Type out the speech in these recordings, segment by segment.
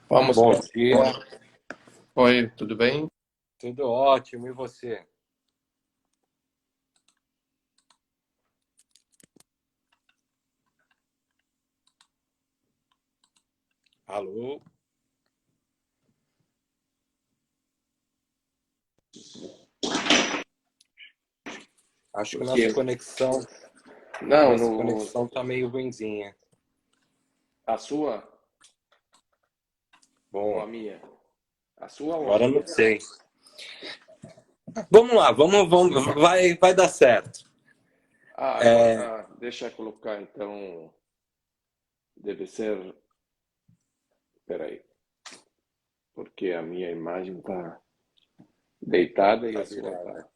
Vamos Bom lá. dia, Oi, tudo bem? tudo ótimo. E você? Alô? Acho que Porque não, nossa no conexão tá meio ruinzinha. a sua ou Bom, a minha? A sua ou a agora eu não minha? sei. Vamos lá, vai dar certo. Agora deixa eu colocar então, deve ser, peraí, porque a minha imagem está deitada e Tá a sua virada. está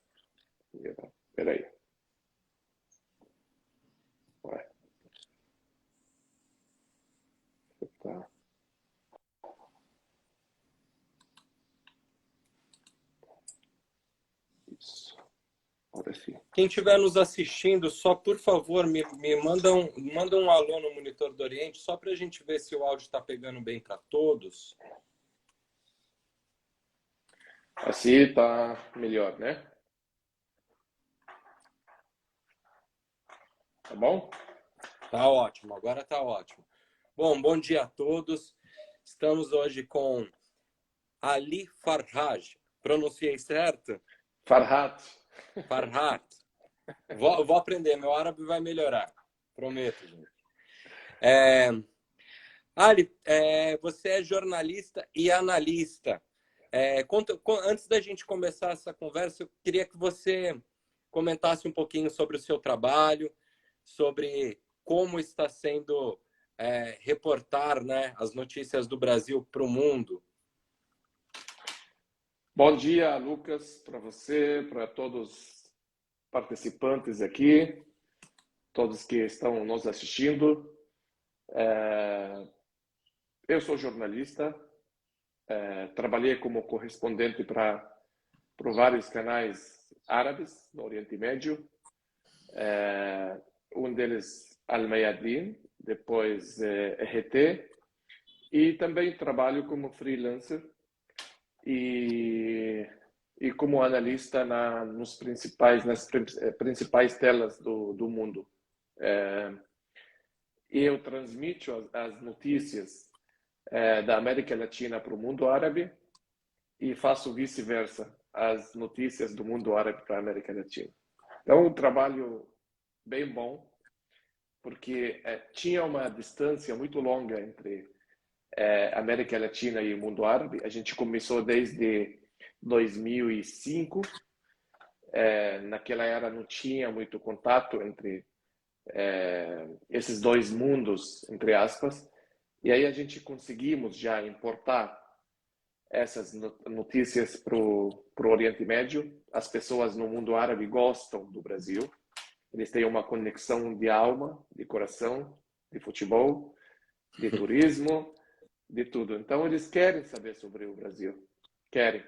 virada. Peraí, ué, tá, isso, agora sim. Quem estiver nos assistindo, só por favor, me manda um alô no monitor do Oriente, só para a gente ver se o áudio está pegando bem para todos. Assim está melhor, né? Tá bom? Tá ótimo, agora tá ótimo. Bom dia a todos. Estamos hoje com Ali Farhaj. Pronunciei certo? Farhat, Farhat. Vou aprender, meu árabe vai melhorar. Prometo, gente. Ali, você é jornalista e analista. Antes da gente começar essa conversa, eu queria que você comentasse um pouquinho sobre o seu trabalho, sobre como está sendo reportar, né, as notícias do Brasil para o mundo. bom dia, Lucas, para você, para todos os participantes aqui, todos que estão nos assistindo. Eu sou jornalista, trabalhei como correspondente para vários canais árabes no Oriente Médio. Um deles, Al Mayadin, depois RT, e também trabalho como freelancer e, como analista nas principais telas do mundo. Eu transmito as notícias da América Latina para o mundo árabe e faço vice-versa, as notícias do mundo árabe para a América Latina. Então, um trabalho bem bom, porque tinha uma distância muito longa entre América Latina e o mundo árabe. A gente começou desde 2005. Naquela era não tinha muito contato entre esses dois mundos, entre aspas. E aí a gente conseguimos já importar essas notícias para o Oriente Médio. As pessoas no mundo árabe gostam do Brasil. Eles têm uma conexão de alma, de coração, de futebol, de turismo, de tudo. Então, eles querem saber sobre o Brasil. Querem.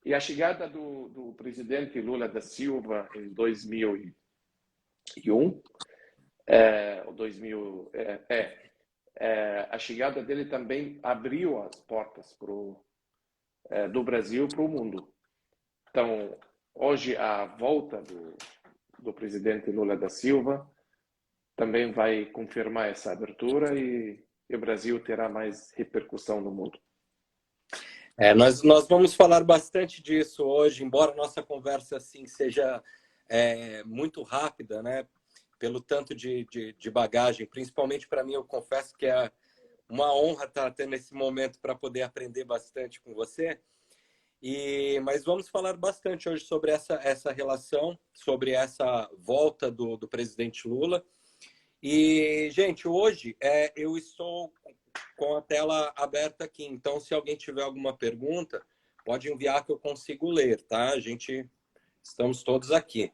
E a chegada do presidente Lula da Silva em 2001, 2000, a chegada dele também abriu as portas do Brasil para o mundo. Então, hoje, a volta do presidente Lula da Silva também vai confirmar essa abertura e o Brasil terá mais repercussão no mundo. Nós vamos falar bastante disso hoje, embora a nossa conversa assim seja muito rápida, né? Pelo tanto de bagagem, principalmente para mim, eu confesso que é uma honra estar tendo esse momento para poder aprender bastante com você. Mas vamos falar bastante hoje sobre essa relação, sobre essa volta do presidente Lula. E, gente, hoje eu estou com a tela aberta aqui, então se alguém tiver alguma pergunta, pode enviar que eu consigo ler, tá? Estamos todos aqui.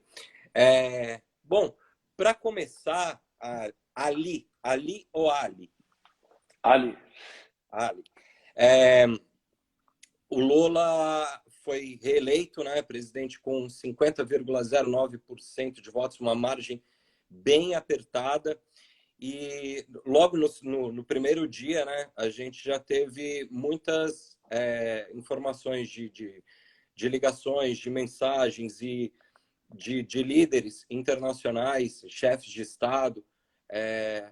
Bom, para começar, Ali ou Ali? Ali. Ali. O Lula foi reeleito, né, presidente, com 50,09% de votos, uma margem bem apertada. E logo no primeiro dia, né, a gente já teve muitas informações de ligações, de mensagens e de líderes internacionais, chefes de Estado,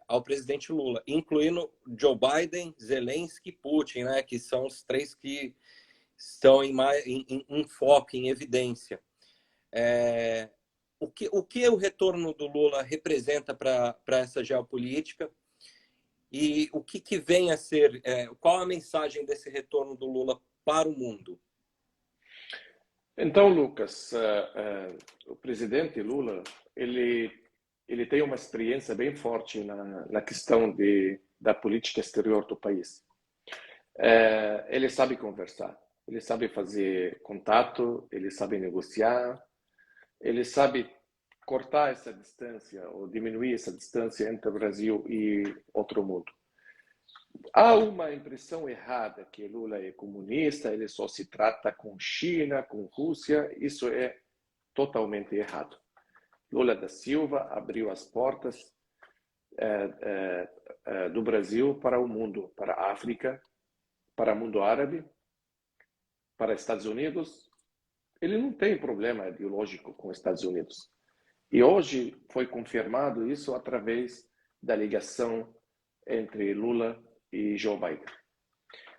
ao presidente Lula, incluindo Joe Biden, Zelensky e Putin, né, que são os três que estão em foco, em evidência. O que o retorno do Lula representa para essa geopolítica e o que vem a ser, qual a mensagem desse retorno do Lula para o mundo? Então, Lucas, o presidente Lula, ele tem uma experiência bem forte na questão da política exterior do país. Ele sabe conversar, ele sabe fazer contato, ele sabe negociar, ele sabe cortar essa distância ou diminuir essa distância entre o Brasil e outro mundo. Há uma impressão errada que Lula é comunista, ele só se trata com China, com Rússia. Isso é totalmente errado. Lula da Silva abriu as portas do Brasil para o mundo, para a África, para o mundo árabe, para os Estados Unidos. Ele não tem problema ideológico com os Estados Unidos. E hoje foi confirmado isso através da ligação entre Lula e Joe Biden.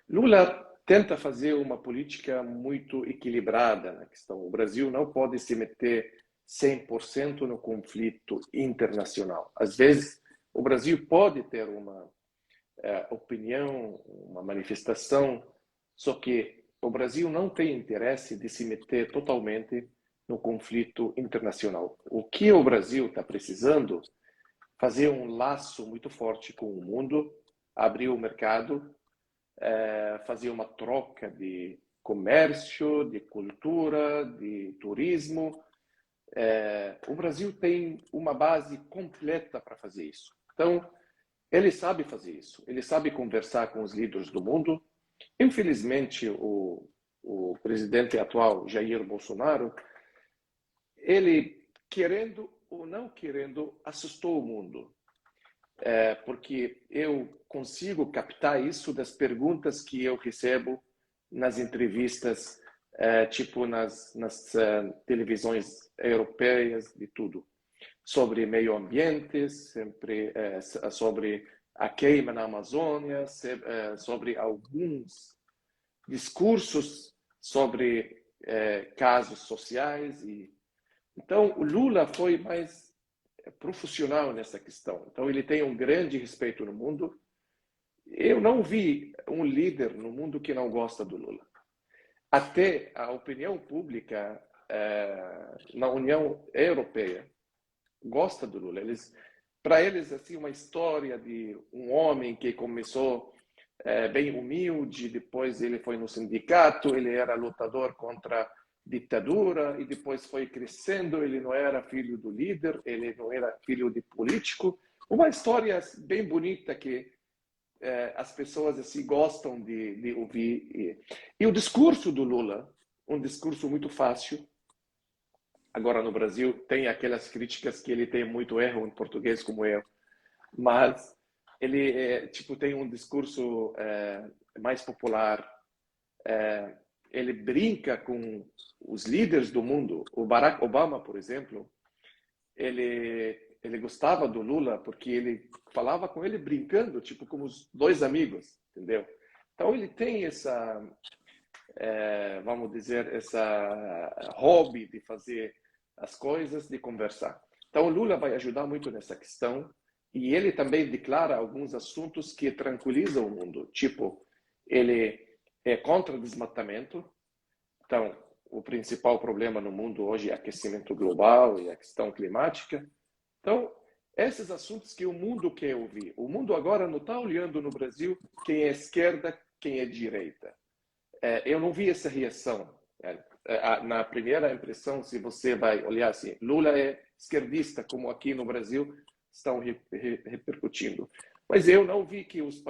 Lula tenta fazer uma política muito equilibrada na questão. O Brasil não pode se meter 100% no conflito internacional. Às vezes, o Brasil pode ter uma opinião, uma manifestação, só que o Brasil não tem interesse de se meter totalmente no conflito internacional. O que o Brasil está precisando? Fazer um laço muito forte com o mundo, abrir o mercado, fazer uma troca de comércio, de cultura, de turismo. O Brasil tem uma base completa para fazer isso. Então, ele sabe fazer isso. Ele sabe conversar com os líderes do mundo. Infelizmente, o presidente atual, Jair Bolsonaro, ele, querendo ou não querendo, assustou o mundo. Porque eu consigo captar isso das perguntas que eu recebo nas entrevistas, tipo nas televisões europeias, de tudo. Sobre meio ambiente, sempre sobre a queima na Amazônia, sobre alguns discursos sobre casos sociais. Então, o Lula foi mais profissional nessa questão. Então, ele tem um grande respeito no mundo. Eu não vi um líder no mundo que não gosta do Lula. Até a opinião pública na União Europeia gosta do Lula. Para eles, assim, uma história de um homem que começou bem humilde, depois ele foi no sindicato, ele era lutador contra ditadura e depois foi crescendo, ele não era filho do líder, ele não era filho de político. Uma história bem bonita que as pessoas assim gostam de ouvir. E o discurso do Lula, um discurso muito fácil. Agora no Brasil tem aquelas críticas que ele tem muito erro em português como eu, mas ele tipo tem um discurso mais popular. Ele brinca com os líderes do mundo. O Barack Obama, por exemplo, ele gostava do Lula porque ele falava com ele brincando, tipo como os dois amigos, entendeu? Então ele tem essa, vamos dizer, essa hobby de fazer as coisas, de conversar. Então o Lula vai ajudar muito nessa questão e ele também declara alguns assuntos que tranquilizam o mundo, tipo ele é contra o desmatamento. Então, o principal problema no mundo hoje é aquecimento global e a questão climática. Então, esses assuntos que o mundo quer ouvir. O mundo agora não está olhando no Brasil quem é esquerda, quem é direita. Eu não vi essa reação. Na primeira impressão, se você vai olhar assim, Lula é esquerdista, como aqui no Brasil estão repercutindo. Mas eu não vi que os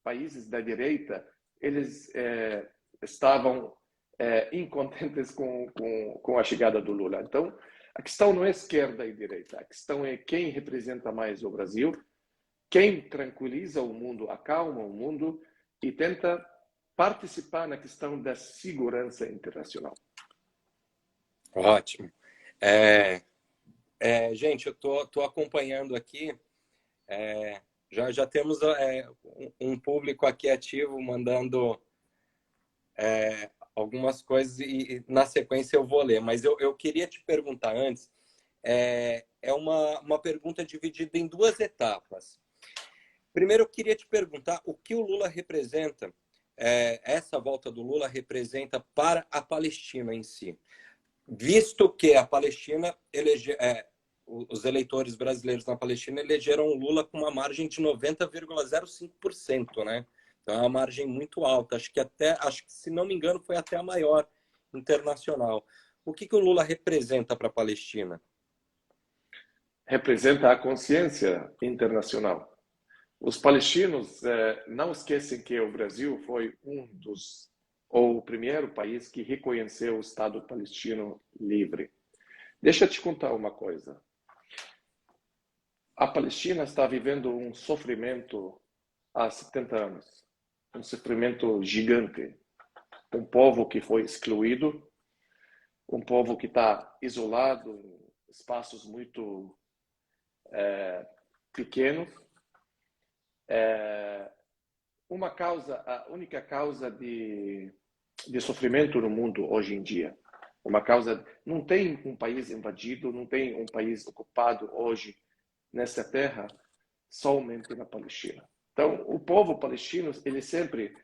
países da direita eles estavam incontentes com a chegada do Lula. Então, a questão não é esquerda e direita, a questão é quem representa mais o Brasil. quem tranquiliza o mundo, acalma o mundo e tenta participar na questão da segurança internacional. Ótimo. Gente, eu tô acompanhando aqui. Já temos um público aqui ativo mandando algumas coisas e na sequência eu vou ler. Mas eu queria te perguntar antes. É uma pergunta dividida em duas etapas. Primeiro, eu queria te perguntar o que o Lula representa, essa volta do Lula representa para a Palestina em si. Visto que a Palestina, os eleitores brasileiros na Palestina elegeram o Lula com uma margem de 90,05%, né? Então é uma margem muito alta. Acho que, se não me engano, foi até a maior internacional. O que o Lula representa para a Palestina? Representa a consciência internacional. Os palestinos não esquecem que o Brasil foi ou o primeiro país que reconheceu o Estado palestino livre. Deixa eu te contar uma coisa. A Palestina está vivendo um sofrimento há 70 anos. Um sofrimento gigante. Um povo que foi excluído, um povo que está isolado em espaços muito pequenos. A única causa de sofrimento no mundo hoje em dia. Não tem um país invadido, não tem um país ocupado hoje nessa terra, somente na Palestina. Então, o povo palestino, ele sempre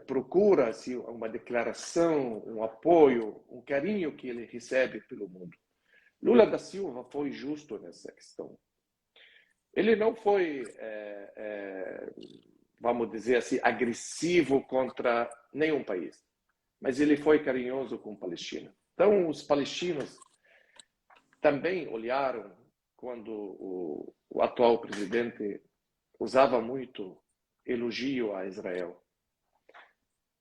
procura assim, uma declaração, um apoio, um carinho que ele recebe pelo mundo. Lula da Silva foi justo nessa questão. Ele não foi, vamos dizer assim, agressivo contra nenhum país, mas ele foi carinhoso com a Palestina. Então, os palestinos também olharam quando o atual presidente usava muito elogio a Israel.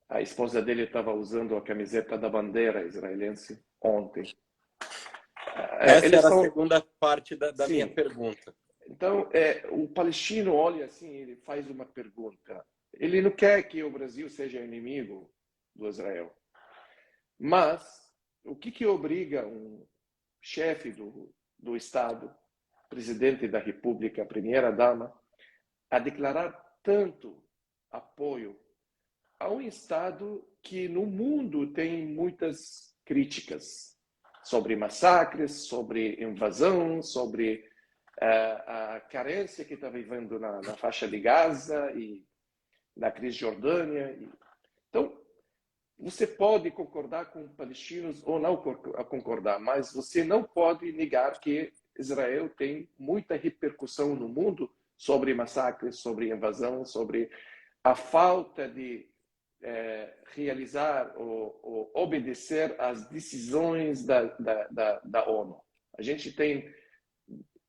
A esposa dele estava usando a camiseta da bandeira israelense ontem. Essa era a segunda parte da minha pergunta. Então, o palestino olha assim, ele faz uma pergunta. Ele não quer que o Brasil seja inimigo do Israel. Mas, o que obriga um chefe do Estado, presidente da República, primeira-dama, a declarar tanto apoio a um Estado que no mundo tem muitas críticas sobre massacres, sobre invasão, sobre a carência que está vivendo na faixa de Gaza e na crise Jordânia. Então, você pode concordar com palestinos ou não concordar, mas você não pode negar que Israel tem muita repercussão no mundo sobre massacres, sobre invasão, sobre a falta de realizar ou obedecer às decisões da ONU. A gente tem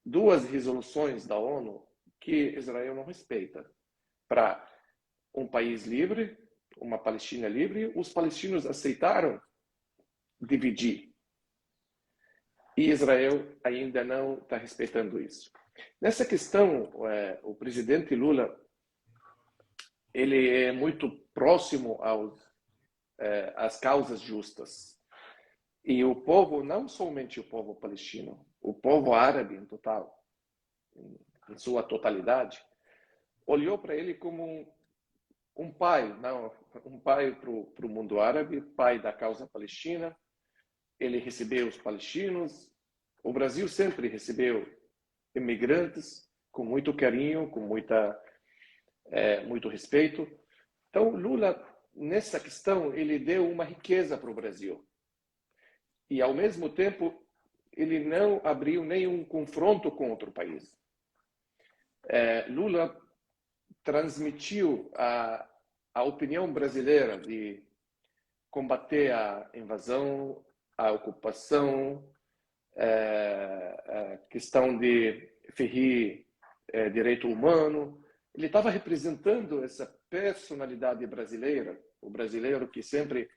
2 resoluções da ONU que Israel não respeita. Para um país livre, uma Palestina livre, os palestinos aceitaram dividir. E Israel ainda não está respeitando isso. Nessa questão, o presidente Lula ele é muito próximo às causas justas. E o povo, não somente o povo palestino, o povo árabe em total, em sua totalidade, olhou para ele como um pai, um pai para o mundo árabe, pai da causa palestina. Ele recebeu os palestinos. O Brasil sempre recebeu imigrantes com muito carinho, com muito respeito. Então, Lula, nessa questão, ele deu uma riqueza para o Brasil. E, ao mesmo tempo, ele não abriu nenhum confronto com outro país. Lula transmitiu a opinião brasileira de combater a invasão, a ocupação, a questão de ferir direito humano. Ele estava representando essa personalidade brasileira, o brasileiro que sempre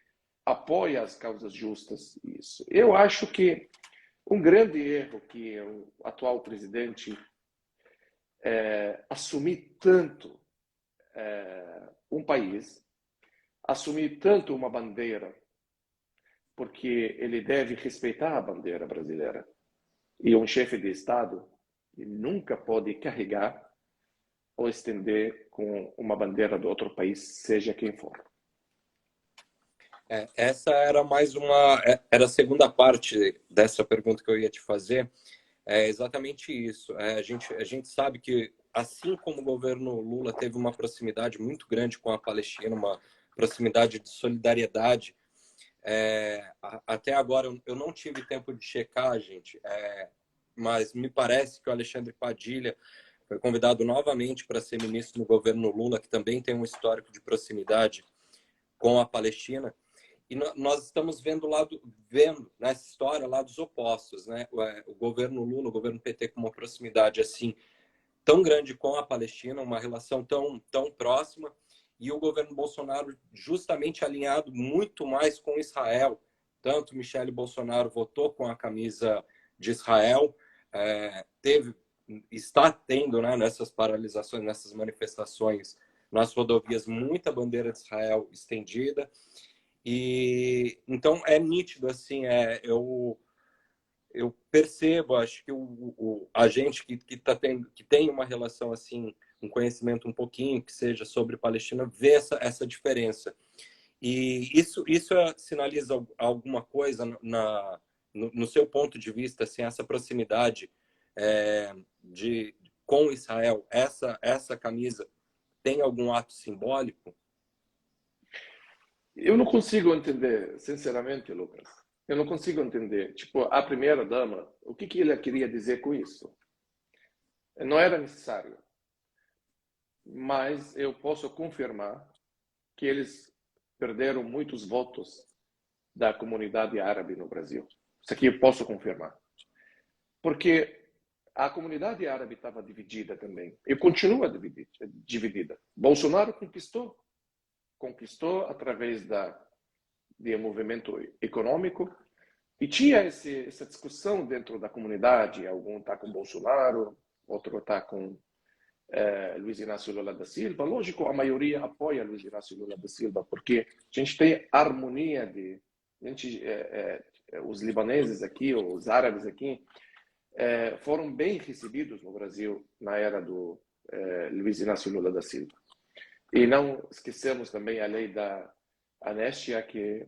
apoia as causas justas. Isso. Eu acho que um grande erro que o atual presidente assumir tanto um país, assumir tanto uma bandeira, porque ele deve respeitar a bandeira brasileira. E um chefe de Estado nunca pode carregar ou estender com uma bandeira de outro país, seja quem for. Essa era era a segunda parte dessa pergunta que eu ia te fazer. É exatamente isso. A gente sabe que, assim como o governo Lula teve uma proximidade muito grande com a Palestina, uma proximidade de solidariedade, até agora eu não tive tempo de checar, gente, mas me parece que o Alexandre Padilha foi convidado novamente para ser ministro no governo Lula, que também tem um histórico de proximidade com a Palestina. E nós estamos vendo nessa história lados opostos, né? O governo Lula, o governo PT com uma proximidade assim tão grande com a Palestina, uma relação tão próxima, e o governo Bolsonaro justamente alinhado muito mais com Israel. Tanto Michele Bolsonaro votou com a camisa de Israel, está tendo, né, nessas paralisações, nessas manifestações nas rodovias, muita bandeira de Israel estendida. E então é nítido assim, eu percebo, acho que a gente que tem uma relação assim, um conhecimento um pouquinho que seja sobre Palestina, vê essa diferença. E isso sinaliza alguma coisa no seu ponto de vista, assim, essa proximidade com Israel, essa camisa tem algum ato simbólico? Eu não consigo entender, sinceramente, Lucas. Eu não consigo entender. Tipo, a primeira-dama, o que ela queria dizer com isso? Não era necessário. Mas eu posso confirmar que eles perderam muitos votos da comunidade árabe no Brasil. Isso aqui eu posso confirmar. Porque a comunidade árabe estava dividida também. E continua dividida. Bolsonaro conquistou através de movimento econômico, e tinha essa discussão dentro da comunidade. Algum está com Bolsonaro, outro está com Luiz Inácio Lula da Silva. Lógico, a maioria apoia Luiz Inácio Lula da Silva, porque a gente tem harmonia os libaneses aqui, os árabes aqui, foram bem recebidos no Brasil na era do Luiz Inácio Lula da Silva. E não esquecemos também a lei da anistia, que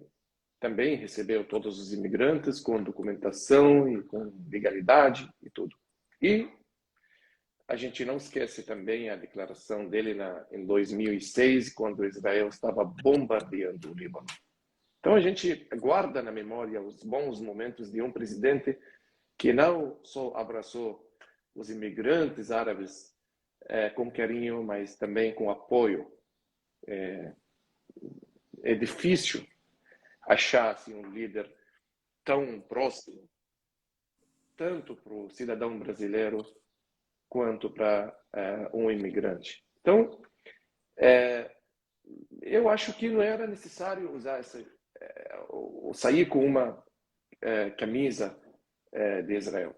também recebeu todos os imigrantes com documentação e com legalidade e tudo. E a gente não esquece também a declaração dele em 2006, quando Israel estava bombardeando o Líbano. Então a gente guarda na memória os bons momentos de um presidente que não só abraçou os imigrantes árabes com carinho, mas também com apoio. É difícil achar assim, um líder tão próximo, tanto para o cidadão brasileiro quanto para um imigrante. Então, eu acho que não era necessário usar sair com uma camisa de Israel.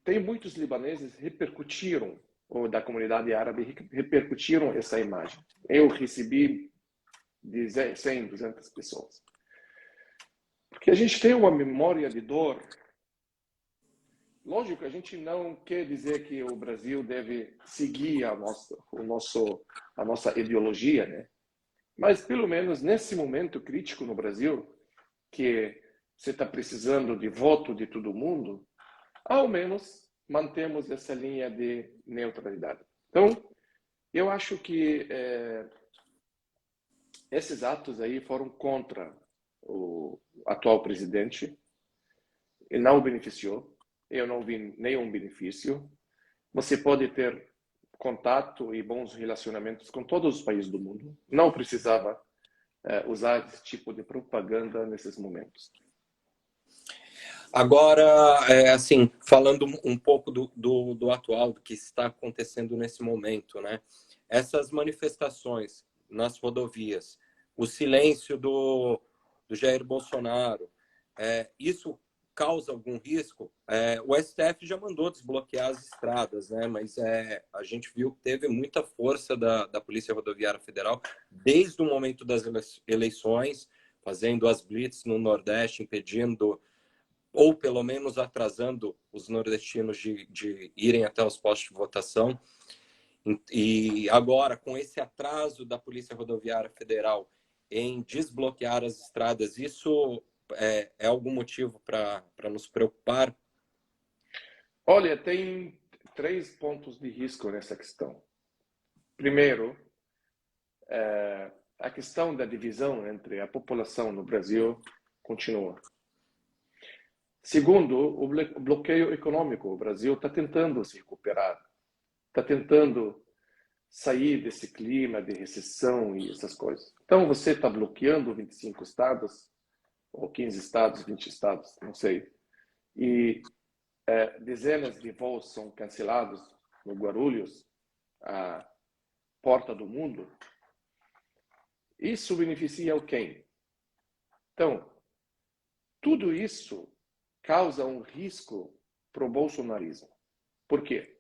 Tem muitos libaneses repercutiram, ou da comunidade árabe, repercutiram essa imagem. Eu recebi de 100, 200 pessoas. Porque a gente tem uma memória de dor. Lógico, a gente não quer dizer que o Brasil deve seguir a nossa ideologia, né? Mas, pelo menos nesse momento crítico no Brasil, que você está precisando de voto de todo mundo, ao menos mantemos essa linha de neutralidade. Então, eu acho que esses atos aí foram contra o atual presidente e não o beneficiou. Eu não vi nenhum benefício. Você pode ter contato e bons relacionamentos com todos os países do mundo. Não precisava usar esse tipo de propaganda nesses momentos. Agora, assim, falando um pouco do atual, do que está acontecendo nesse momento, né? Essas manifestações nas rodovias, o silêncio do Jair Bolsonaro, isso causa algum risco? O STF já mandou desbloquear as estradas, né? Mas a gente viu que teve muita força da Polícia Rodoviária Federal desde o momento das eleições, fazendo as blitz no Nordeste, impedindo ou pelo menos atrasando os nordestinos de irem até os postos de votação. E agora, com esse atraso da Polícia Rodoviária Federal em desbloquear as estradas, isso é algum motivo para nos preocupar? Olha, tem 3 pontos de risco nessa questão. Primeiro, a questão da divisão entre a população no Brasil continua. Segundo, o bloqueio econômico. O Brasil está tentando se recuperar, está tentando sair desse clima de recessão e essas coisas. Então, você está bloqueando 25 estados, ou 15 estados, 20 estados, não sei. E dezenas de voos são cancelados no Guarulhos, a porta do mundo. Isso beneficia quem? Então, tudo isso causa um risco para o bolsonarismo. Por quê?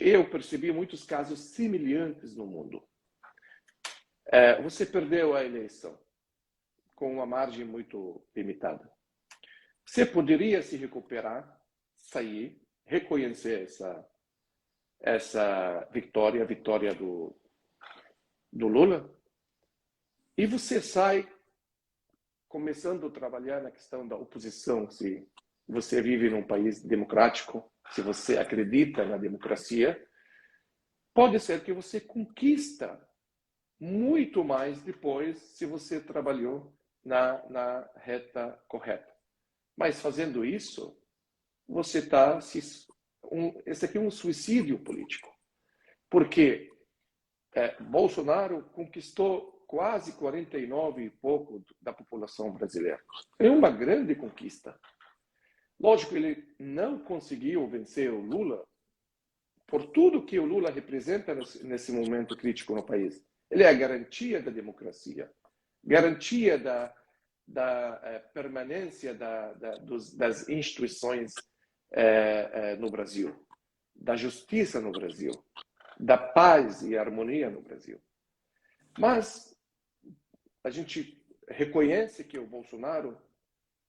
Eu percebi muitos casos semelhantes no mundo. Você perdeu a eleição com uma margem muito limitada. Você poderia se recuperar, sair, reconhecer essa vitória, a vitória do Lula, e você sai começando a trabalhar na questão da oposição, se você vive num país democrático, se você acredita na democracia, pode ser que você conquista muito mais depois se você trabalhou na reta correta. Mas fazendo isso, você está... Esse aqui é um suicídio político. Porque Bolsonaro conquistou quase 49 e pouco da população brasileira. É uma grande conquista. Lógico, ele não conseguiu vencer o Lula por tudo que o Lula representa nesse momento crítico no país. Ele é a garantia da democracia, garantia da permanência das instituições no Brasil, da justiça no Brasil, da paz e harmonia no Brasil. Mas a gente reconhece que o Bolsonaro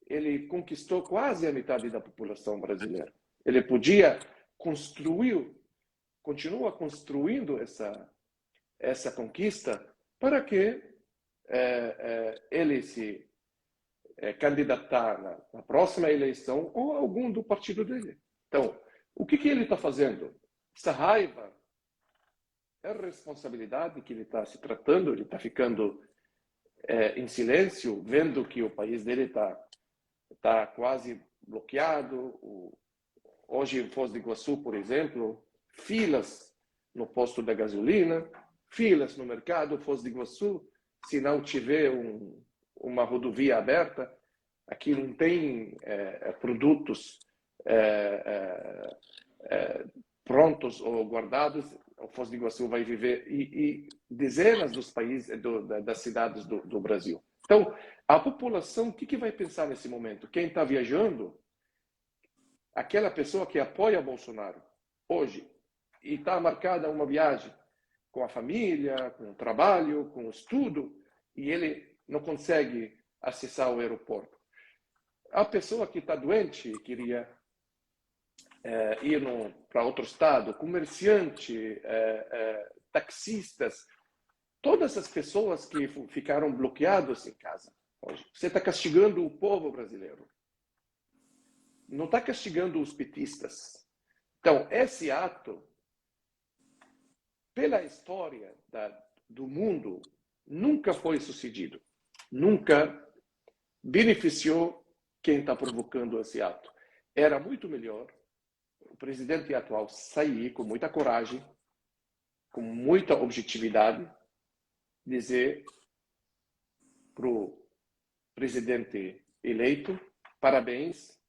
ele conquistou quase a metade da população brasileira. Ele podia continua construindo essa conquista para que ele se candidatar na próxima eleição ou algum do partido dele. Então, o que ele está fazendo? Essa raiva é responsabilidade que ele está se tratando, ele está ficando em silêncio, vendo que o país dele está quase bloqueado. Hoje, em Foz do Iguaçu, por exemplo, filas no posto da gasolina, filas no mercado Foz do Iguaçu. Se não tiver uma rodovia aberta, aqui não tem produtos prontos ou guardados, o Foz do Iguaçu vai viver e dezenas dos países, das cidades do Brasil. Então, a população, o que vai pensar nesse momento? Quem está viajando, aquela pessoa que apoia Bolsonaro hoje e está marcada uma viagem com a família, com o trabalho, com o estudo, e ele não consegue acessar o aeroporto. A pessoa que está doente e queria ir para outro estado, comerciante, taxistas, todas as pessoas que ficaram bloqueadas em casa hoje. Você está castigando o povo brasileiro. Não está castigando os petistas. Então, esse ato, pela história do mundo, nunca foi sucedido. Nunca beneficiou quem está provocando esse ato. Era muito melhor o presidente atual sair com muita coragem, com muita objetividade, dizer para o presidente eleito: parabéns,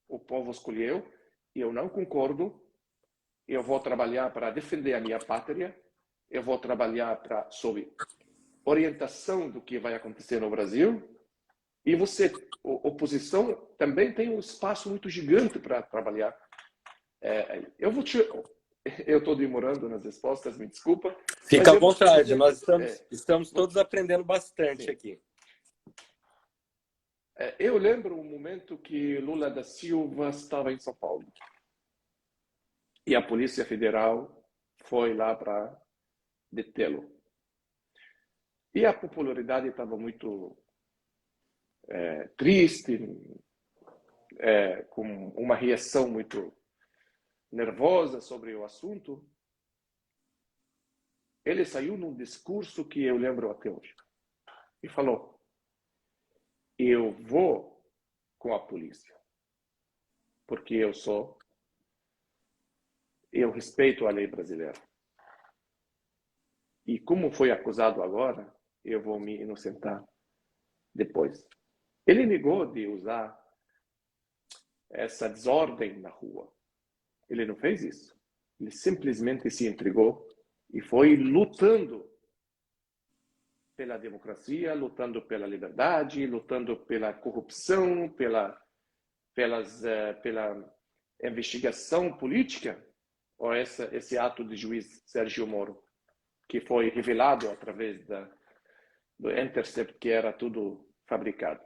o povo escolheu, eu não concordo, eu vou trabalhar para defender a minha pátria, eu vou trabalhar sob orientação do que vai acontecer no Brasil, E você, oposição, também tem um espaço muito gigante para trabalhar. Eu estou demorando nas respostas, me desculpa, Fica mas à eu vou te vontade, dizer, nós estamos vou todos aprendendo bastante sim. aqui. Eu lembro um momento que Lula da Silva estava em São Paulo e a Polícia Federal foi lá para detê-lo. E a popularidade estava muito triste, com uma reação muito nervosa sobre o assunto. Ele saiu num discurso que eu lembro até hoje e falou: eu vou com a polícia, porque eu respeito a lei brasileira. E como foi acusado agora, eu vou me inocentar depois. Ele negou de usar essa desordem na rua. Ele não fez isso. Ele simplesmente se entregou e foi lutando pela democracia, lutando pela liberdade, lutando pela corrupção, pela investigação política, ou esse ato de juiz Sérgio Moro, que foi revelado através do Intercept, que era tudo fabricado.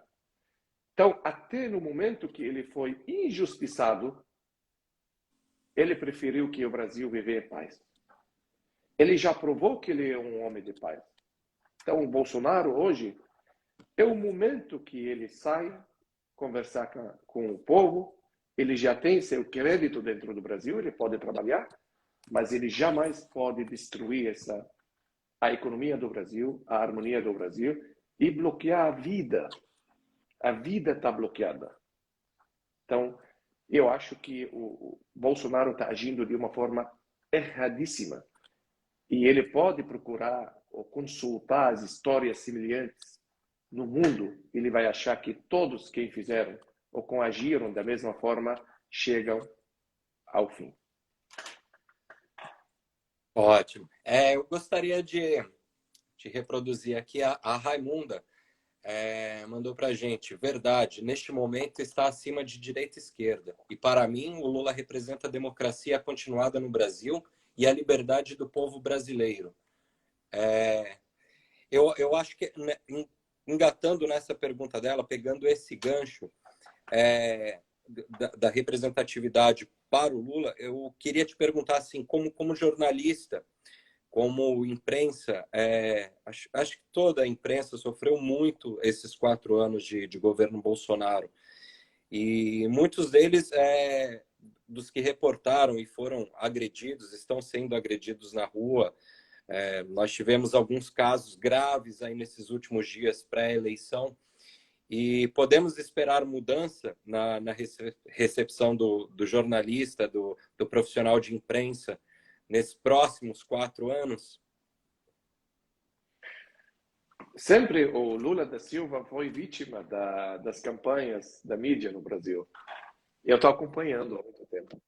Então, até no momento que ele foi injustiçado, ele preferiu que o Brasil viver em paz. Ele já provou que ele é um homem de paz. Então, o Bolsonaro, hoje, é o momento que ele sai conversar com o povo, ele já tem seu crédito dentro do Brasil, ele pode trabalhar, mas ele jamais pode destruir a economia do Brasil, a harmonia do Brasil e bloquear a vida. A vida está bloqueada. Então, eu acho que o Bolsonaro está agindo de uma forma erradíssima. E ele pode procurar ou consultar as histórias semelhantes no mundo. Ele vai achar que todos quem fizeram ou agiram da mesma forma chegam ao fim. Ótimo. Eu gostaria de reproduzir aqui a Raimunda. Mandou para a gente: verdade, neste momento está acima de direita e esquerda. E para mim, o Lula representa a democracia continuada no Brasil e a liberdade do povo brasileiro. Eu acho que, né, engatando nessa pergunta dela, pegando esse gancho da representatividade para o Lula, eu queria te perguntar, assim, como jornalista, como imprensa, acho que toda a imprensa sofreu muito esses 4 anos de governo Bolsonaro. E muitos deles, dos que reportaram e foram agredidos, estão sendo agredidos na rua. Nós tivemos alguns casos graves aí nesses últimos dias pré-eleição. E podemos esperar mudança na recepção do jornalista, do profissional de imprensa, nesses próximos 4 anos? Sempre o Lula da Silva foi vítima das campanhas da mídia no Brasil. Eu estou acompanhando há muito tempo.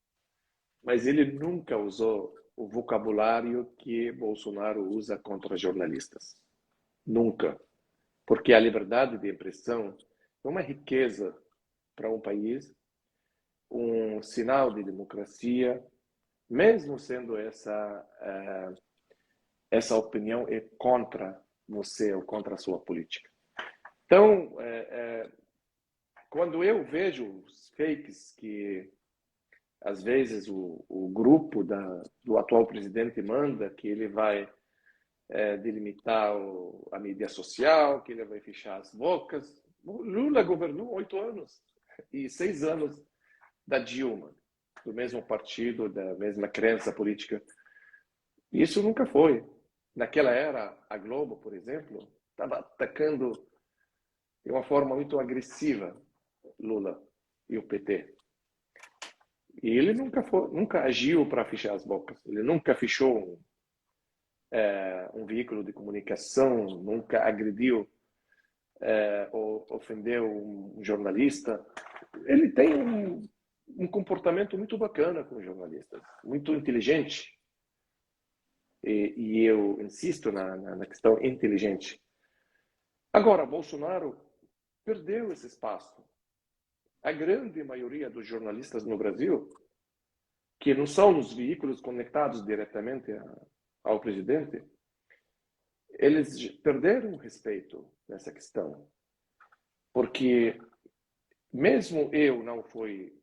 Mas ele nunca usou o vocabulário que Bolsonaro usa contra jornalistas. Nunca. Porque a liberdade de expressão é uma riqueza para um país, um sinal de democracia, mesmo sendo essa opinião é contra você ou contra a sua política. Então, quando eu vejo os fakes que às vezes o grupo do atual presidente manda, que ele vai delimitar a mídia social, que ele vai fechar as bocas. O Lula governou 8 anos e 6 anos da Dilma, do mesmo partido, da mesma crença política. Isso nunca foi. Naquela era, a Globo, por exemplo, estava atacando de uma forma muito agressiva Lula e o PT. E ele nunca agiu para fechar as bocas. Ele nunca fechou um veículo de comunicação, nunca agrediu ou ofendeu um jornalista. Ele tem um comportamento muito bacana com os jornalistas, muito inteligente. E eu insisto na questão inteligente. Agora, Bolsonaro perdeu esse espaço. A grande maioria dos jornalistas no Brasil, que não são nos veículos conectados diretamente ao presidente, eles perderam o respeito nessa questão. Porque mesmo eu não fui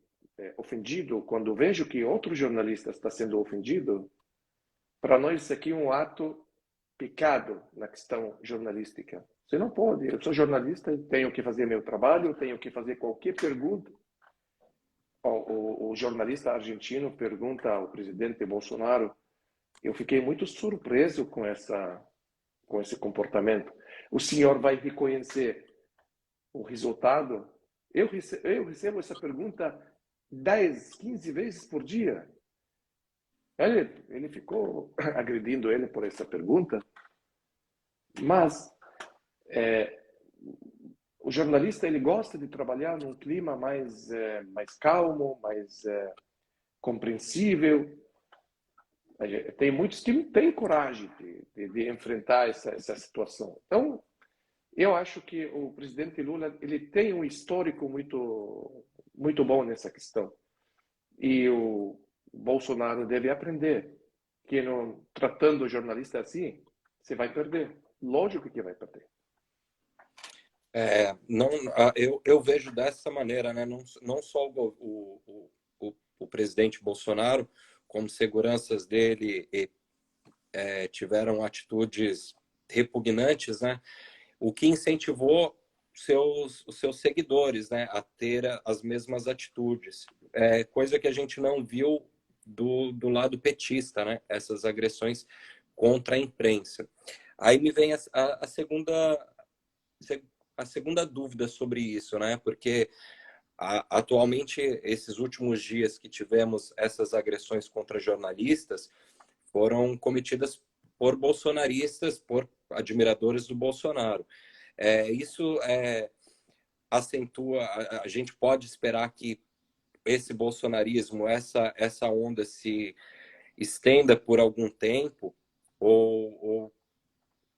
ofendido, quando vejo que outro jornalista está sendo ofendido, para nós isso aqui é um ato pecado na questão jornalística. Você não pode. Eu sou jornalista, tenho que fazer meu trabalho, tenho que fazer qualquer pergunta. O jornalista argentino pergunta ao presidente Bolsonaro. Eu fiquei muito surpreso com esse comportamento. O senhor vai reconhecer o resultado? Eu recebo essa pergunta 10, 15 vezes por dia. Ele ficou agredindo ele por essa pergunta, mas o jornalista ele gosta de trabalhar num clima mais calmo, mais compreensível. Tem muitos que não têm coragem de enfrentar essa situação. Então, eu acho que o presidente Lula ele tem um histórico muito bom nessa questão. E o Bolsonaro deve aprender que tratando o jornalista assim, você vai perder. Lógico que vai perder. Não, eu vejo dessa maneira, né? Não só o presidente Bolsonaro, como seguranças dele tiveram atitudes repugnantes, né? O que incentivou os seus seguidores, né, a ter as mesmas atitudes. Coisa que a gente não viu do lado petista, né? Essas agressões contra a imprensa. Aí me vem a segunda dúvida sobre isso, né? Porque atualmente, esses últimos dias que tivemos essas agressões contra jornalistas foram cometidas por bolsonaristas, por admiradores do Bolsonaro. Isso acentua, a gente pode esperar que esse bolsonarismo, essa onda se estenda por algum tempo ou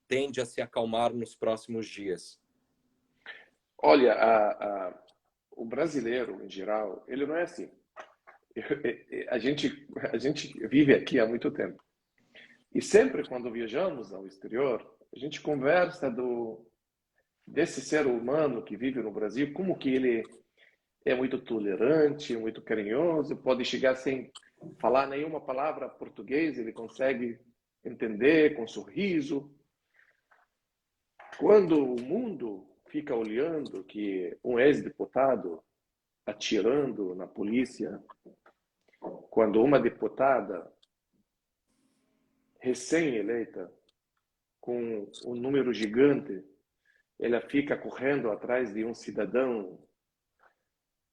tende a se acalmar nos próximos dias? Olha, o brasileiro, em geral, ele não é assim. A gente vive aqui há muito tempo. E sempre quando viajamos ao exterior, a gente conversa desse ser humano que vive no Brasil, como que ele é muito tolerante, muito carinhoso, pode chegar sem falar nenhuma palavra português, ele consegue entender com sorriso. Quando o mundo fica olhando que um ex-deputado atirando na polícia, quando uma deputada recém-eleita, com um número gigante, ela fica correndo atrás de um cidadão,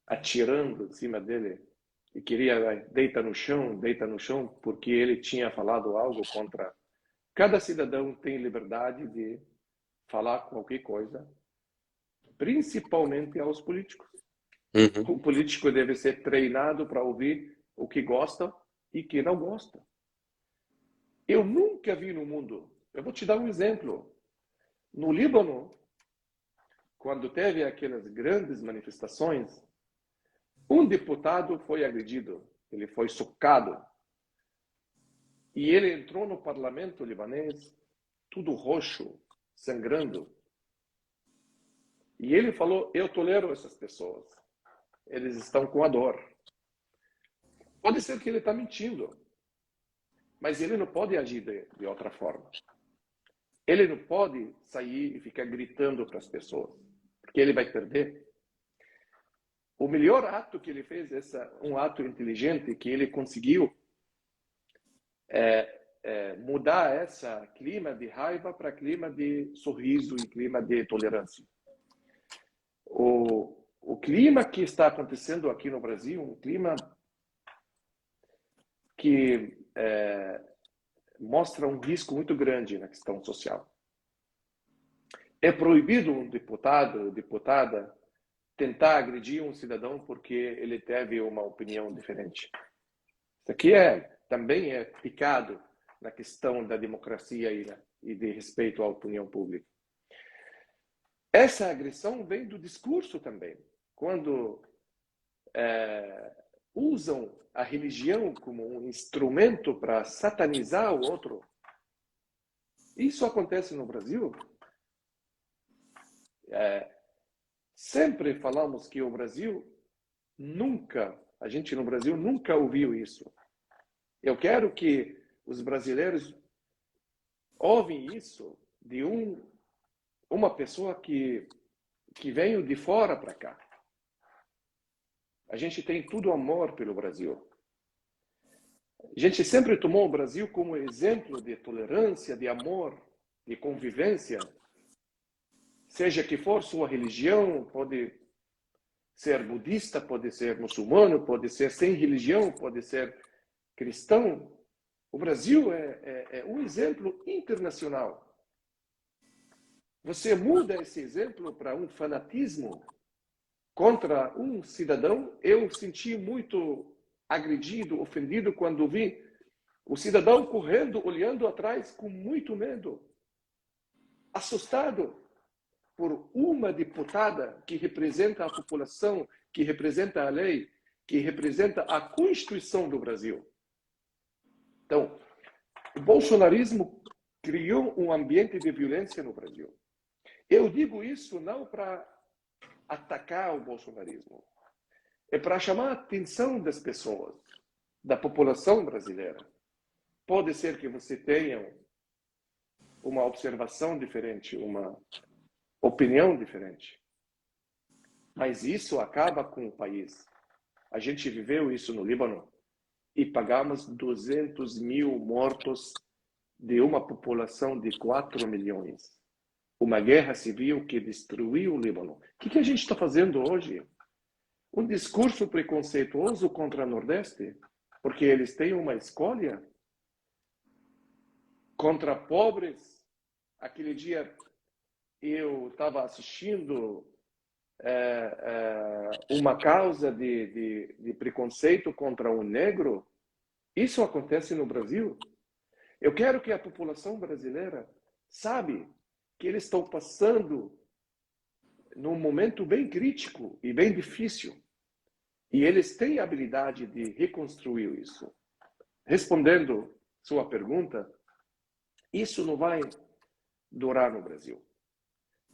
atirando em cima dele, e queria deita no chão, porque ele tinha falado algo contra. Cada cidadão tem liberdade de falar qualquer coisa, principalmente aos políticos. Uhum. O político deve ser treinado para ouvir o que gosta e que não gosta. Eu nunca vi no mundo. Eu vou te dar um exemplo. No Líbano, quando teve aquelas grandes manifestações, um deputado foi agredido, ele foi socado. E ele entrou no parlamento libanês, tudo roxo, sangrando. E ele falou: eu tolero essas pessoas. Eles estão com a dor. Pode ser que ele está mentindo, mas ele não pode agir de outra forma. Ele não pode sair e ficar gritando para as pessoas, porque ele vai perder. O melhor ato que ele fez é um ato inteligente, que ele conseguiu mudar esse clima de raiva para clima de sorriso e clima de tolerância. O clima que está acontecendo aqui no Brasil, um clima que mostra um risco muito grande na questão social. É proibido um deputado ou deputada tentar agredir um cidadão porque ele teve uma opinião diferente. Isso aqui também é pecado na questão da democracia e de respeito à opinião pública. essa agressão vem do discurso também. Quando usam a religião como um instrumento para satanizar o outro. Isso acontece no Brasil. Sempre falamos que o Brasil a gente no Brasil nunca ouviu isso. Eu quero que os brasileiros ouvem isso de uma pessoa que veio de fora para cá. A gente tem tudo amor pelo Brasil. A gente sempre tomou o Brasil como exemplo de tolerância, de amor, de convivência. Seja que for sua religião, pode ser budista, pode ser muçulmano, pode ser sem religião, pode ser cristão. O Brasil é um exemplo internacional. Você muda esse exemplo para um fanatismo contra um cidadão. Eu senti muito agredido, ofendido quando vi o cidadão correndo, olhando atrás com muito medo, assustado por uma deputada que representa a população, que representa a lei, que representa a Constituição do Brasil. Então, o bolsonarismo criou um ambiente de violência no Brasil. Eu digo isso não para atacar o bolsonarismo, é para chamar a atenção das pessoas, da população brasileira. Pode ser que você tenha uma observação diferente, uma opinião diferente, mas isso acaba com o país. A gente viveu isso no Líbano e pagamos 200 mil mortos de uma população de 4 milhões. Uma guerra civil que destruiu o Líbano. O que a gente está fazendo hoje? Um discurso preconceituoso contra o Nordeste, porque eles têm uma escolha contra pobres. Aquele dia eu estava assistindo uma causa de preconceito contra um negro. Isso acontece no Brasil. Eu quero que a população brasileira saiba que eles estão passando num momento bem crítico e bem difícil. E eles têm a habilidade de reconstruir isso. Respondendo sua pergunta, isso não vai durar no Brasil.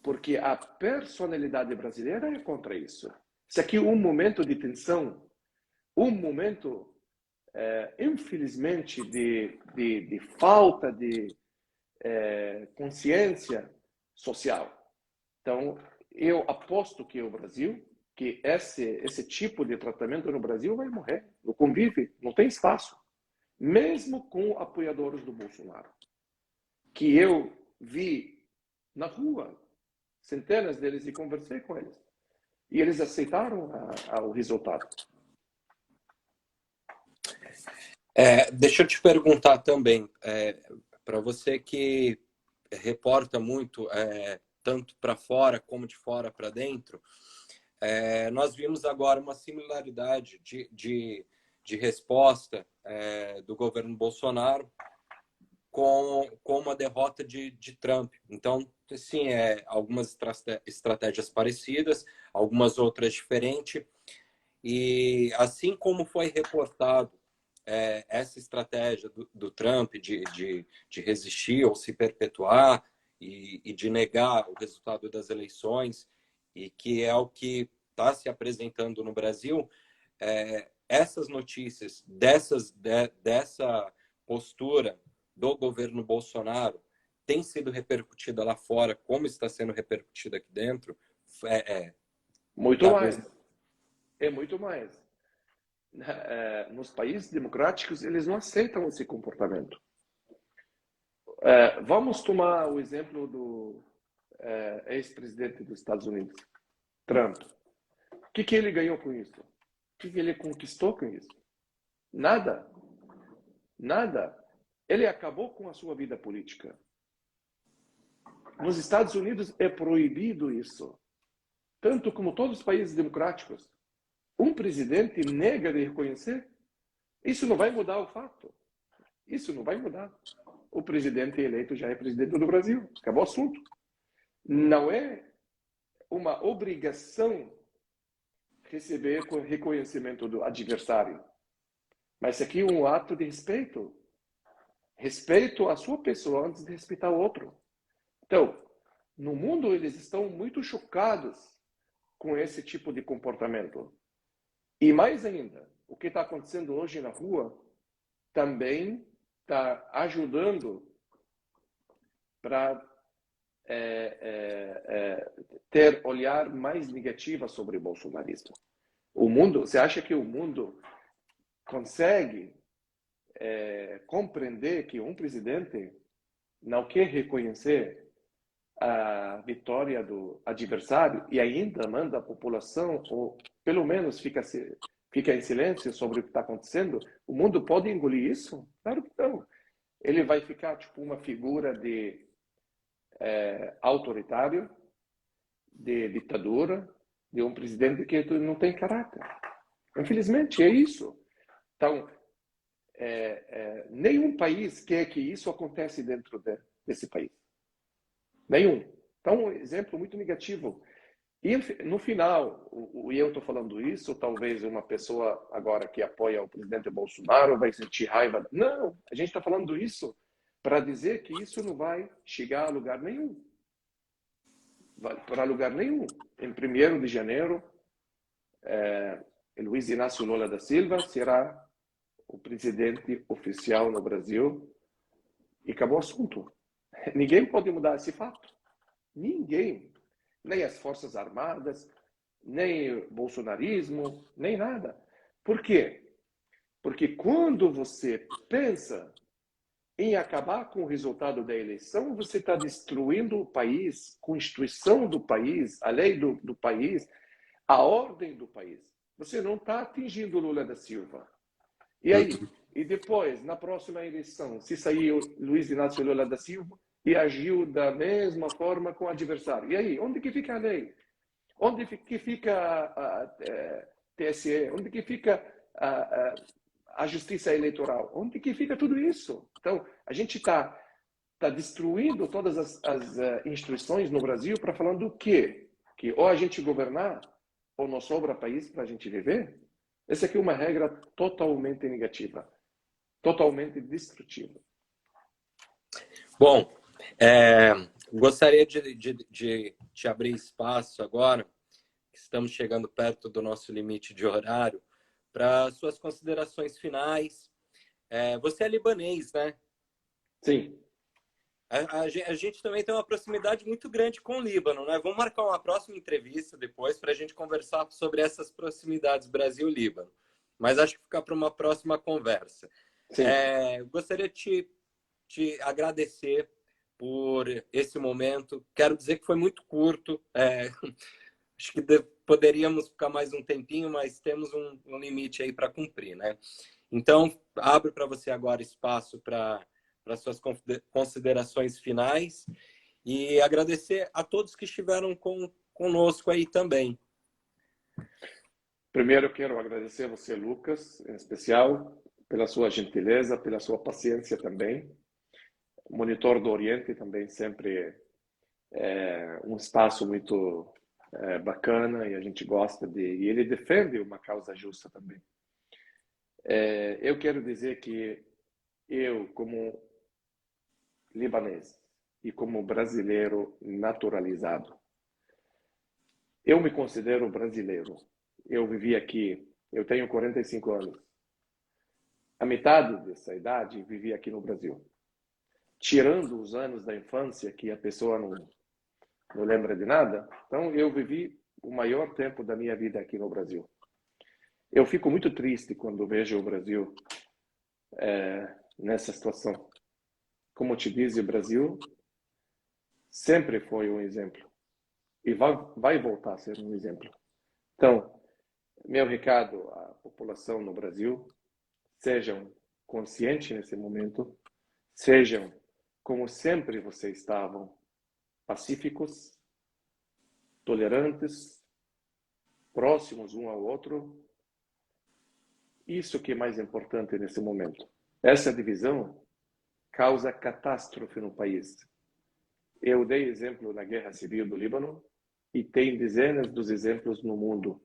Porque a personalidade brasileira é contra isso. Isso aqui é um momento de tensão, um momento, infelizmente, de falta de consciência social. Então, eu aposto que o Brasil, que esse tipo de tratamento no Brasil vai morrer. No convívio, não tem espaço. Mesmo com apoiadores do Bolsonaro. Que eu vi na rua, centenas deles, e conversei com eles. E eles aceitaram o resultado. Deixa eu te perguntar também, para você que reporta muito, tanto para fora como de fora para dentro, nós vimos agora uma similaridade de resposta do governo Bolsonaro com uma derrota de Trump. Então, sim, algumas estratégias parecidas, algumas outras diferentes. E assim como foi reportado essa estratégia do Trump de resistir ou se perpetuar e de negar o resultado das eleições, e que é o que está se apresentando no Brasil, essas notícias dessa postura do governo Bolsonaro tem sido repercutida lá fora, como está sendo repercutida aqui dentro? Muito mais. É muito mais. Nos países democráticos, eles não aceitam esse comportamento. Vamos tomar o exemplo do ex-presidente dos Estados Unidos, Trump. O que ele ganhou com isso? O que ele conquistou com isso? Nada. Nada. Ele acabou com a sua vida política. Nos Estados Unidos é proibido isso. Tanto como todos os países democráticos. Um presidente nega de reconhecer, isso não vai mudar o fato. Isso não vai mudar. O presidente eleito já é presidente do Brasil. Acabou o assunto. Não é uma obrigação receber o reconhecimento do adversário. Mas aqui é um ato de respeito. Respeito à sua pessoa antes de respeitar o outro. Então, no mundo eles estão muito chocados com esse tipo de comportamento. E mais ainda, o que está acontecendo hoje na rua também está ajudando para ter olhar mais negativo sobre o bolsonarismo. O mundo, você acha que o mundo consegue compreender que um presidente não quer reconhecer a vitória do adversário e ainda manda a população, ou pelo menos fica em silêncio sobre o que está acontecendo? O mundo pode engolir isso? Claro que não. Ele vai ficar tipo uma figura de autoritário, de ditadura, de um presidente que não tem caráter. Infelizmente, é isso. Então, nenhum país quer que isso aconteça dentro desse país. Nenhum. Então, um exemplo muito negativo. E no final, e eu estou falando isso, talvez uma pessoa agora que apoia o presidente Bolsonaro vai sentir raiva. Não, a gente está falando isso para dizer que isso não vai chegar a lugar nenhum. Para lugar nenhum. Em 1º de janeiro, Luiz Inácio Lula da Silva será o presidente oficial no Brasil e acabou o assunto. Ninguém pode mudar esse fato. Ninguém. Nem as Forças Armadas, nem o bolsonarismo, nem nada. Por quê? Porque quando você pensa em acabar com o resultado da eleição, você está destruindo o país, a Constituição do país, a lei do país, a ordem do país. Você não está atingindo Lula da Silva. E aí? E depois, na próxima eleição, se sair o Luiz Inácio Lula da Silva e agiu da mesma forma com o adversário. E aí? Onde que fica a lei? Onde que fica a TSE? Onde que fica a justiça eleitoral? Onde que fica tudo isso? Então, a gente está destruindo todas as instituições no Brasil para falar do quê? Que ou a gente governar, ou não sobra país para a gente viver? Essa aqui é uma regra totalmente negativa, totalmente destrutiva. Bom, gostaria de te abrir espaço agora, que estamos chegando perto do nosso limite de horário, para suas considerações finais. Você é libanês, né? Sim. A gente também tem uma proximidade muito grande com o Líbano, né? Vamos marcar uma próxima entrevista depois para a gente conversar sobre essas proximidades Brasil-Líbano. Mas acho que fica para uma próxima conversa. Gostaria de te agradecer por esse momento. Quero dizer que foi muito curto. Acho que poderíamos ficar mais um tempinho, mas temos um limite aí para cumprir, né? Então, abro para você agora espaço para suas considerações finais e agradecer a todos que estiveram conosco aí também. Primeiro, quero agradecer a você, Lucas, em especial, pela sua gentileza, pela sua paciência também. O Monitor do Oriente também sempre é um espaço muito bacana e a gente gosta e ele defende uma causa justa também. Eu quero dizer que eu, como libanês e como brasileiro naturalizado, eu me considero brasileiro. Eu vivi aqui, eu tenho 45 anos. A metade dessa idade vivi aqui no Brasil. Tirando os anos da infância, que a pessoa não lembra de nada, então eu vivi o maior tempo da minha vida aqui no Brasil. Eu fico muito triste quando vejo o Brasil nessa situação. Como te disse, o Brasil sempre foi um exemplo e vai voltar a ser um exemplo. Então, meu recado à população no Brasil: sejam conscientes nesse momento, sejam como sempre vocês estavam, pacíficos, tolerantes, próximos um ao outro. Isso que é mais importante nesse momento. Essa divisão causa catástrofe no país. Eu dei exemplo na Guerra Civil do Líbano. e tem dezenas dos exemplos no mundo.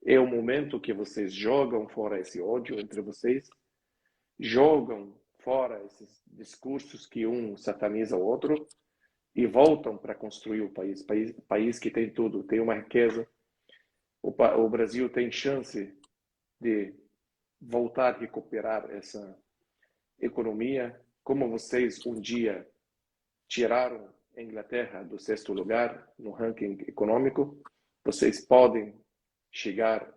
É o momento que vocês jogam fora esse ódio entre vocês, jogam fora esses discursos que um sataniza o outro e voltam para construir o país que tem tudo, tem uma riqueza. O Brasil tem chance de voltar a recuperar essa economia, como vocês um dia tiraram a Inglaterra do 6º lugar no ranking econômico, vocês podem chegar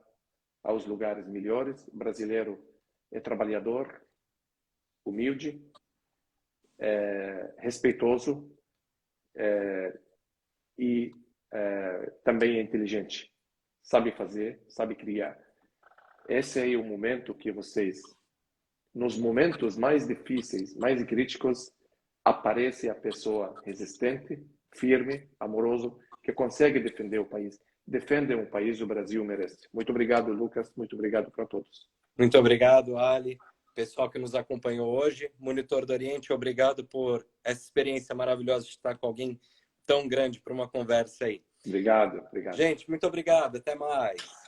aos lugares melhores. O brasileiro é trabalhador, humilde, respeitoso e também é inteligente. Sabe fazer, sabe criar. Esse é o momento que vocês, nos momentos mais difíceis, mais críticos, aparece a pessoa resistente, firme, amoroso, que consegue defender o país. Defende um país, o Brasil merece. Muito obrigado, Lucas. Muito obrigado para todos. Muito obrigado, Ali. Pessoal que nos acompanhou hoje. Monitor do Oriente, obrigado por essa experiência maravilhosa de estar com alguém tão grande para uma conversa aí. Obrigado, obrigado. Gente, muito obrigado. Até mais.